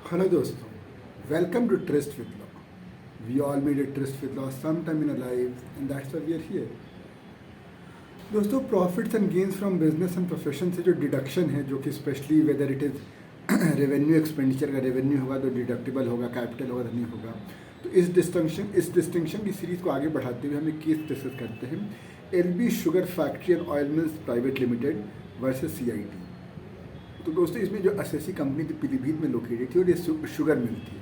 Hello दोस्तों, welcome to Trust with Law. We all made a trust with law sometime in our lives and that's why we are here. दोस्तों profits and gains from business and profession से जो deduction है, जो कि specially weather it is revenue expenditure का revenue होगा तो deductible होगा, कैपिटल होगा तो नहीं होगा। तो इस डिस्टिंक्शन की सीरीज़ को आगे बढ़ाते हुए हम एक केस डिस्कस करते हैं, LB sugar factory and oil mills private limited versus CIT. तो दोस्तों इसमें जो एसएससी कंपनी थी पीलीभीत में लोकेटेड थी और ये शुगर मिल थी।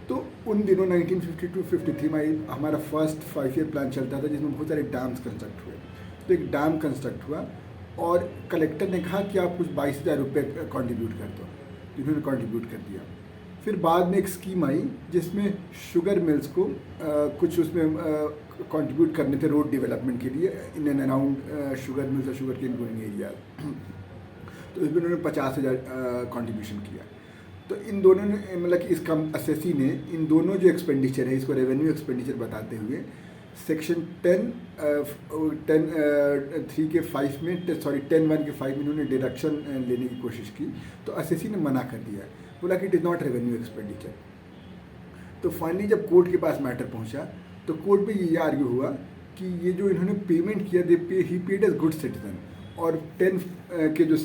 तो उन दिनों 1952-53 में हमारा फर्स्ट 5 ईयर प्लान चलता था जिसमें बहुत सारे डैम्स कंस्ट्रक्ट हुए। तो एक डैम कंस्ट्रक्ट हुआ और कलेक्टर ने कहा कि आप कुछ 22,000 रुपये कंट्रीब्यूट कर दो, इन्होंने कंट्रीब्यूट कर दिया। फिर बाद में एक स्कीम आई जिसमें शुगर मिल्स को कुछ उसमें कंट्रीब्यूट करने थे रोड डेवलपमेंट के लिए in and around sugar mills और शुगर केन ग्रोइंग एरिया। तो इसमें उन्होंने 50,000 कंट्रीब्यूशन किया। तो इन दोनों ने मतलब कि इस कम एसएससी ने इन दोनों जो एक्सपेंडिचर है इसको रेवेन्यू एक्सपेंडिचर बताते हुए सेक्शन 10(3) में 10(1) के 5 में इन्होंने डिडक्शन लेने की कोशिश की। तो एसएससी ने मना कर दिया, बोला कि it is not revenue expenditure. तो फाइनली जब कोर्ट के पास मैटर पहुंचा तो कोर्ट में ये आर्ग्यू हुआ कि ये जो इन्होंने पेमेंट किया ही पेड एज गुड सिटीजन। और 10 के जो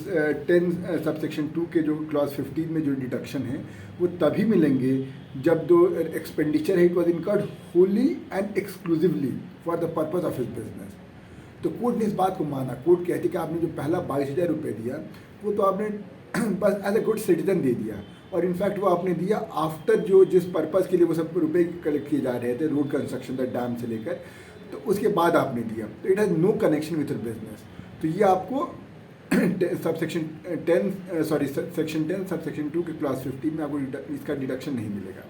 10 सबसेक्शन 2 के जो क्लॉज 15 में जो डिडक्शन है वो तभी मिलेंगे जब दो एक्सपेंडिचर है it was incurred Holi and exclusively for the purpose of his business. तो कोर्ट ने इस बात को माना। कोर्ट कहती कि आपने जो पहला 22,000 रुपये दिया वो तो आपने बस एज ए गुड सिटीजन दे दिया, और इनफैक्ट वो आपने दिया आफ्टर जो जिस पर्पज़ के लिए वो सब रुपये कलेक्ट किए जा रहे थे रोड कंस्ट्रक्शन द डैम से लेकर, तो उसके बाद आपने दिया। तो it has no connection with your business. तो ये आपको सेक्शन 10 सबसेक्शन 2 के क्लास 15 में आपको इसका डिडक्शन नहीं मिलेगा।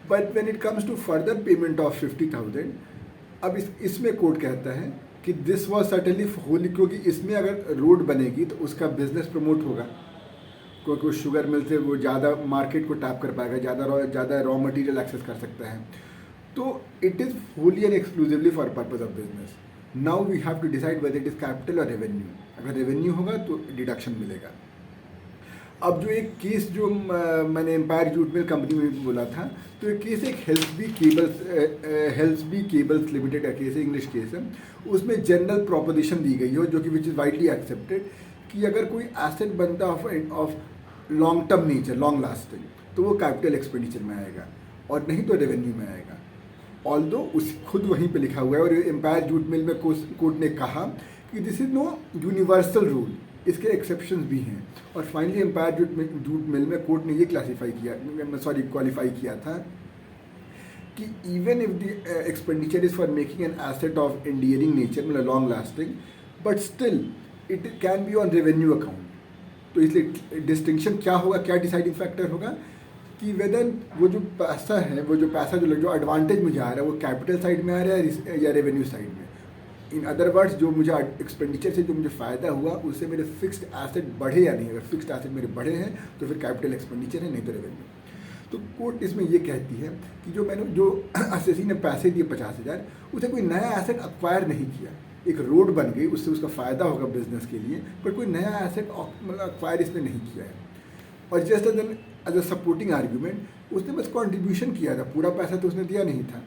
But when it comes to further payment of 50,000, अब इसमें कोर्ट कहता है कि दिस वाज सर्टेनली होली, क्योंकि इसमें अगर रोड बनेगी तो उसका बिजनेस प्रमोट होगा, क्योंकि उस शुगर मिल से वो ज़्यादा मार्केट को टैप कर पाएगा, ज़्यादा रॉ मटेरियल एक्सेस कर सकता है। तो it is wholly and exclusively for purpose of business. Now we have to decide whether it is capital और रेवेन्यू। अगर रेवेन्यू होगा तो डिडक्शन मिलेगा। अब जो एक केस जो मैंने एम्पायर जूट मिल कंपनी में बोला था, तो एक केस एक हेल्सबी केबल्स लिमिटेड का केस है, इंग्लिश केस है। उसमें जनरल प्रोपोजिशन दी गई है जो कि विच इज़ वाइडली एक्सेप्टेड कि अगर कोई एसेट बनता of long term nature, long lasting, तो वो कैपिटल एक्सपेंडिचर में आएगा और नहीं तो रेवेन्यू में आएगा। ऑल्दो उस खुद वहीं पे लिखा हुआ है, और एम्पायर जूट मिल में कोर्ट ने कहा कि this is no universal rule, इसके एक्सेप्शंस भी हैं। और फाइनली एम्पायर जूट मिल में कोर्ट ने ये क्वालिफाई किया था कि even if the expenditure is for making an asset of enduring nature, मतलब long lasting, but still it can be on revenue account. तो इसलिए डिस्टिंक्शन क्या होगा, क्या डिसाइडिंग फैक्टर होगा कि वेदर वो जो पैसा है, वो जो पैसा जो एडवांटेज मुझे आ रहा है वो कैपिटल साइड में आ रहा है या रेवेन्यू साइड में। इन अदर वर्ड्स, जो मुझे एक्सपेंडिचर से जो मुझे फ़ायदा हुआ उससे मेरे फिक्स्ड एसेट बढ़े या नहीं। अगर फिक्स्ड एसेट मेरे बढ़े हैं तो फिर कैपिटल एक्सपेंडिचर है, नहीं तो रेवेन्यू। तो कोर्ट इसमें ये कहती है कि जो एसएससी ने पैसे दिए 50,000, उसे कोई नया एसेट अक्वायर नहीं किया। एक रोड बन गई, उससे उसका फ़ायदा होगा बिजनेस के लिए, बट कोई नया एसेट मतलब अक्वायर इसने नहीं किया है। और just as a supporting argument उसने बस कंट्रीब्यूशन किया था, पूरा पैसा तो उसने दिया नहीं था।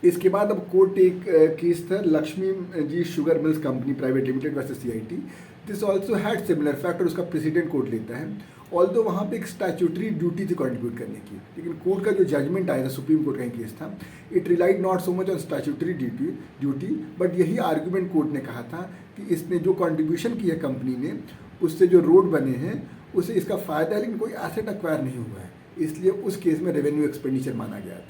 इसके बाद अब कोर्ट एक केस था Lakshmi ji sugar mills company private limited versus CIT. This also had similar fact और उसका प्रेसिडेंट कोर्ट लेता है। ऑल्दो वहाँ पे एक स्टैट्यूटरी ड्यूटी थी कंट्रीब्यूट करने की, लेकिन कोर्ट का जो जजमेंट आया था, सुप्रीम कोर्ट का ही केस था, it relied not so much on statutory duty, but यही आर्ग्यूमेंट कोर्ट ने कहा था कि इसने जो कंट्रीब्यूशन की है कंपनी ने, उससे जो रोड बने हैं उसे इसका फ़ायदा है, लेकिन कोई एसेट एक्वायर नहीं हुआ है, इसलिए उस केस में रेवेन्यू एक्सपेंडिचर माना गया था।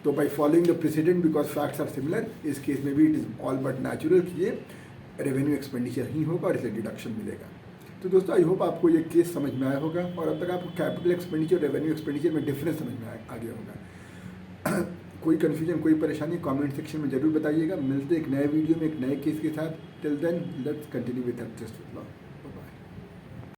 तो by following the precedent because facts are similar, इस केस में भी it is all but natural कि ये रेवेन्यू एक्सपेंडिचर ही होगा और इसलिए डिडक्शन मिलेगा। तो दोस्तों आई होप आपको ये केस समझ में आया होगा और अब तक आपको कैपिटल एक्सपेंडिचर और रेवेन्यू एक्सपेंडिचर में डिफरेंस समझ में आ गया होगा। कोई कन्फ्यूजन, कोई परेशानी कमेंट सेक्शन में जरूर बताइएगा। मिलते एक नए वीडियो में एक नए केस के साथ। Till then let's continue with trust with law.